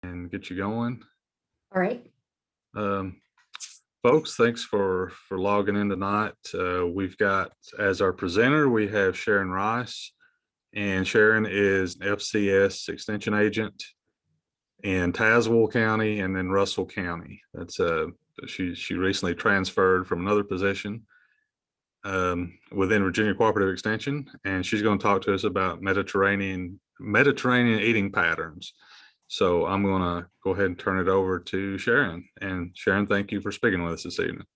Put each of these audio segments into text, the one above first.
and get you going. All right. Um, Folks, thanks for logging in tonight. We've got as our presenter, we have Sharon Rice, and Sharon is an FCS extension agent in Tazewell County and then Russell County. That's she recently transferred from another position within Virginia Cooperative Extension, and she's going to talk to us about Mediterranean eating patterns. So I'm going to go ahead and turn it over to Sharon. And Sharon, thank you for speaking with us this evening.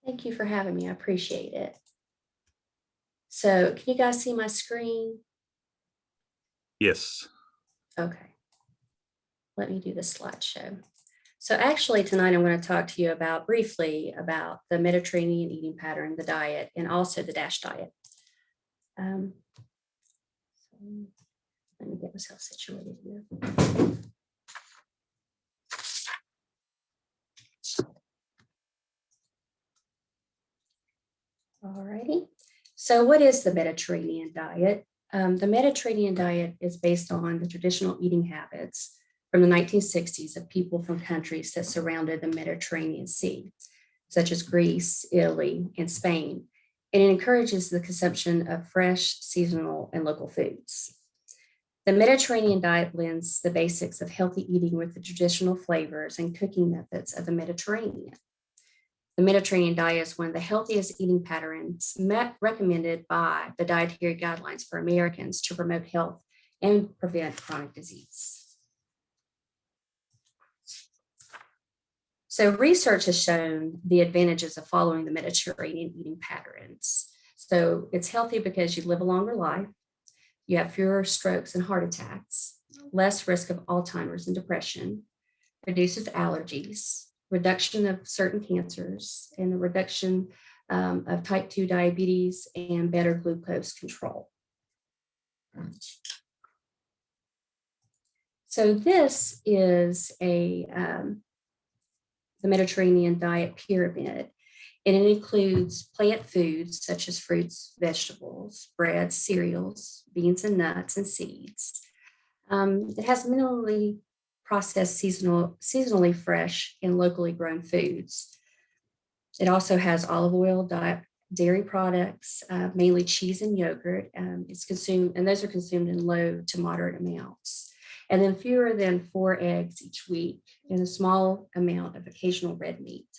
Thank you for having me. I appreciate it. So can you guys see my screen? Yes. Okay. Let me do the slideshow. So actually tonight I'm going to talk to you briefly about the Mediterranean eating pattern, the diet, and also the DASH diet. So let me get myself situated here. All righty. So what is the Mediterranean diet? The Mediterranean diet is based on the traditional eating habits from the 1960s of people from countries that surrounded the Mediterranean Sea, such as Greece, Italy, and Spain, and it encourages the consumption of fresh, seasonal, and local foods. The Mediterranean diet blends the basics of healthy eating with the traditional flavors and cooking methods of the Mediterranean. The Mediterranean diet is one of the healthiest eating patterns recommended by the dietary guidelines for Americans to promote health and prevent chronic disease. So research has shown the advantages of following the Mediterranean eating patterns. So it's healthy because you live a longer life, you have fewer strokes and heart attacks, less risk of Alzheimer's and depression, reduces allergies, reduction of certain cancers, and the reduction of type 2 diabetes and better glucose control. So this is the Mediterranean diet pyramid, and it includes plant foods such as fruits, vegetables, breads, cereals, beans and nuts, and seeds. It has minimally processed seasonally fresh and locally grown foods. It also has olive oil, dairy products, mainly cheese and yogurt. It's consumed, and those are consumed in low to moderate amounts. And then fewer than 4 eggs each week, and a small amount of occasional red meat,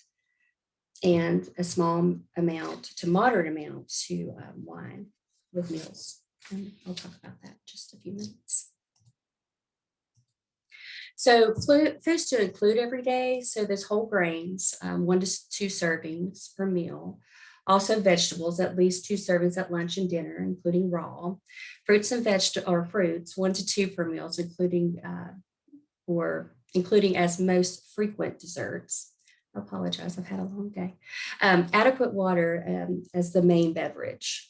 and a small amount to moderate amount to wine with meals. And I'll talk about that in just a few minutes. So foods to include every day. So there's whole grains, 1 to 2 servings per meal. Also vegetables, at least 2 servings at lunch and dinner, including raw. Fruits and fruits, 1 to 2 per meals, including as most frequent desserts. I apologize, I've had a long day. Adequate water as the main beverage.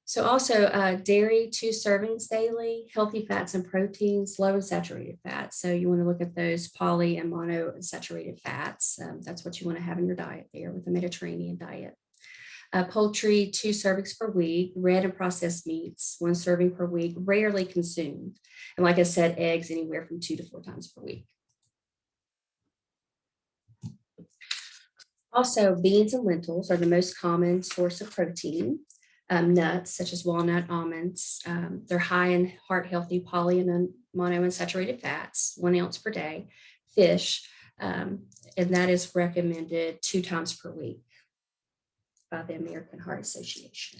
So also dairy, 2 servings daily, healthy fats and proteins, low in saturated fats. So you want to look at those poly and monounsaturated fats. That's what you want to have in your diet there with the Mediterranean diet. Poultry, 2 servings per week, red and processed meats, 1 serving per week, rarely consumed. And like I said, eggs anywhere from 2 to 4 times per week. Also, beans and lentils are the most common source of protein. Nuts such as walnut, almonds, they're high in heart healthy poly and monounsaturated fats, 1 ounce per day. Fish, and that is recommended 2 times per week by the American Heart Association.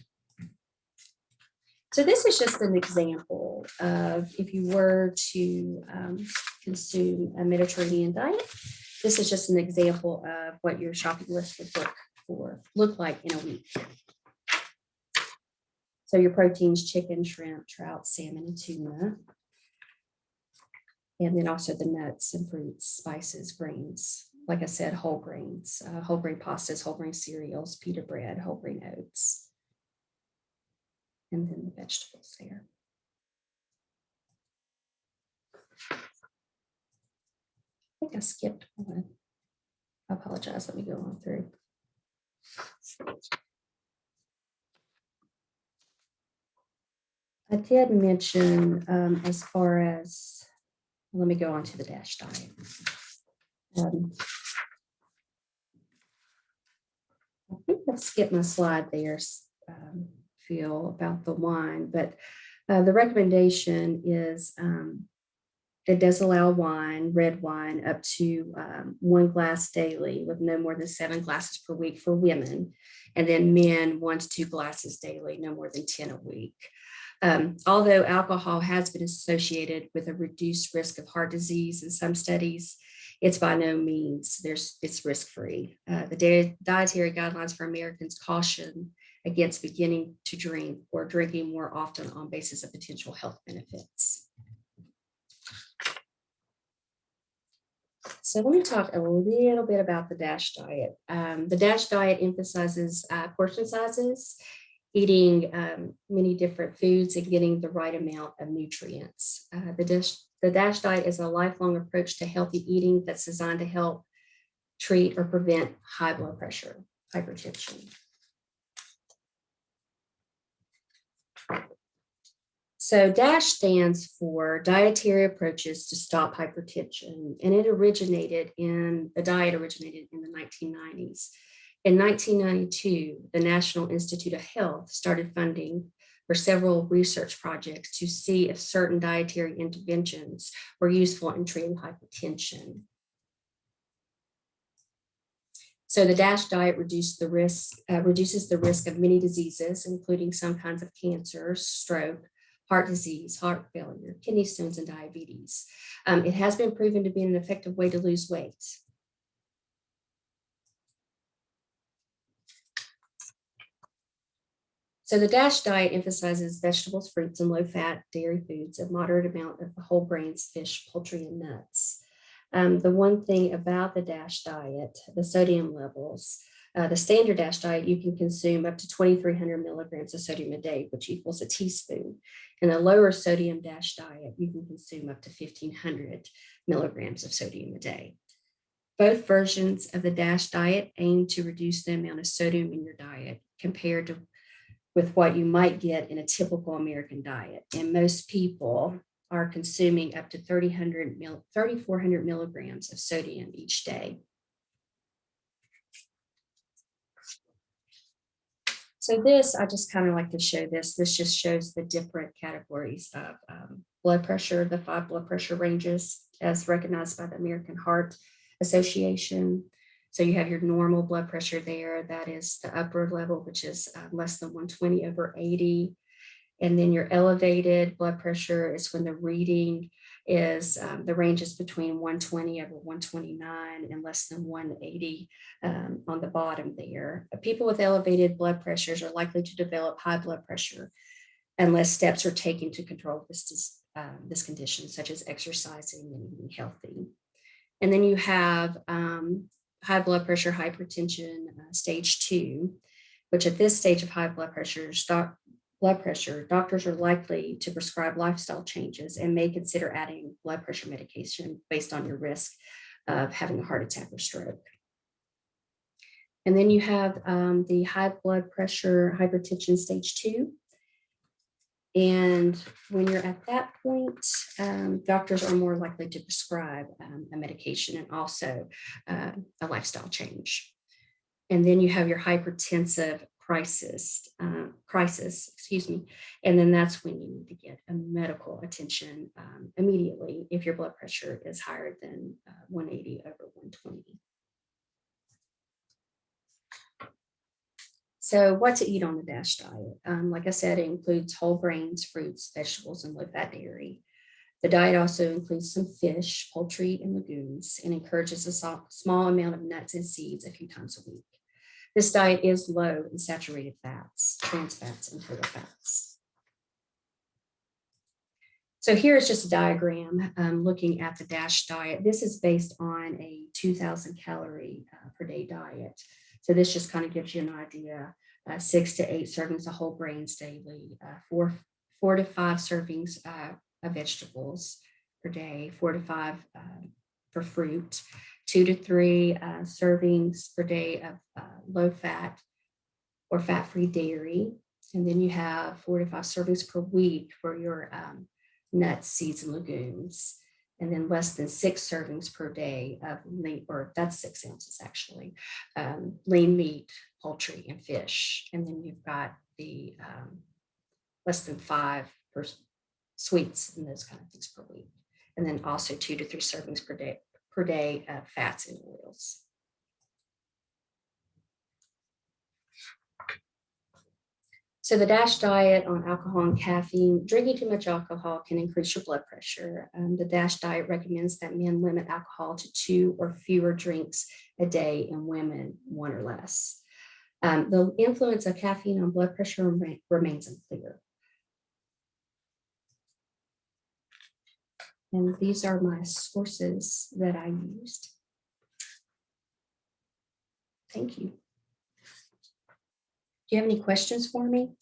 So this is just an example of if you were to consume a Mediterranean diet. This is just an example of what your shopping list would look like in a week. So your proteins, chicken, shrimp, trout, salmon, and tuna. And then also the nuts and fruits, spices, grains. Like I said, whole grains, whole grain pastas, whole grain cereals, pita bread, whole grain oats. And then the vegetables there. I think I skipped one. I apologize, let me go on through. I did mention as far as Let me go on to the DASH diet. I think I've skipped my slide there, feel about the wine, but the recommendation is it does allow wine, red wine, up to 1 glass daily with no more than 7 glasses per week for women. And then men, 1 to 2 glasses daily, no more than 10 a week. Although alcohol has been associated with a reduced risk of heart disease in some studies, it's by no means, it's risk-free. The dietary guidelines for Americans caution against beginning to drink or drinking more often on basis of potential health benefits. So let me talk a little bit about the DASH diet. The DASH diet emphasizes portion sizes, eating many different foods and getting the right amount of nutrients. The DASH diet is a lifelong approach to healthy eating that's designed to help treat or prevent high blood pressure, hypertension. So DASH stands for Dietary Approaches to Stop Hypertension, and the diet originated in the 1990s. In 1992, the National Institute of Health started funding for several research projects to see if certain dietary interventions were useful in treating hypertension. So the DASH diet reduces the risk of many diseases, including some kinds of cancers, stroke, heart disease, heart failure, kidney stones, and diabetes. It has been proven to be an effective way to lose weight. So the DASH diet emphasizes vegetables, fruits, and low-fat dairy foods, a moderate amount of whole grains, fish, poultry, and nuts. The one thing about the DASH diet, the sodium levels, the standard DASH diet, you can consume up to 2,300 milligrams of sodium a day, which equals a teaspoon. In a lower sodium DASH diet, you can consume up to 1,500 milligrams of sodium a day. Both versions of the DASH diet aim to reduce the amount of sodium in your diet compared with what you might get in a typical American diet. And most people are consuming up to 3,400 milligrams of sodium each day. So this, I just kind of like to show this. This just shows the different categories of blood pressure, the 5 blood pressure ranges as recognized by the American Heart Association. So you have your normal blood pressure there. That is the upper level, which is less than 120/80. And then your elevated blood pressure is when the reading is, the range is between 120/129 and less than 180 on the bottom there. People with elevated blood pressures are likely to develop high blood pressure unless steps are taken to control this condition, such as exercising and eating healthy. And then you have high blood pressure, hypertension, stage 2, which at this stage of high blood pressure, doctors are likely to prescribe lifestyle changes and may consider adding blood pressure medication based on your risk of having a heart attack or stroke. And then you have the high blood pressure, hypertension stage 2. And when you're at that point, doctors are more likely to prescribe a medication and also a lifestyle change. And then you have your hypertensive crisis, and then that's when you need to get a medical attention immediately if your blood pressure is higher than 180/120. So what to eat on the DASH diet? Like I said, it includes whole grains, fruits, vegetables, and low-fat dairy. The diet also includes some fish, poultry, and legumes, and encourages a small amount of nuts and seeds a few times a week. This diet is low in saturated fats, trans fats, and total fats. So here is just a diagram looking at the DASH diet. This is based on a 2,000 calorie per day diet. So this just kind of gives you an idea, 6 to 8 servings of whole grains daily, 4 to 5 servings of vegetables per day, 4 to 5 for fruit, 2 to 3 servings per day of low fat or fat-free dairy. And then you have 4 to 5 servings per week for your nuts, seeds, and legumes. and then less than 6 servings per day of lean, or that's 6 ounces actually, lean meat, poultry, and fish. And then you've got the less than 5 sweets and those kind of things per week. And then also 2 to 3 servings per day of fats and oils. So the DASH diet on alcohol and caffeine, drinking too much alcohol can increase your blood pressure. The DASH diet recommends that men limit alcohol to 2 or fewer drinks a day and women 1 or less. The influence of caffeine on blood pressure remains unclear. And these are my sources that I used. Thank you. Do you have any questions for me?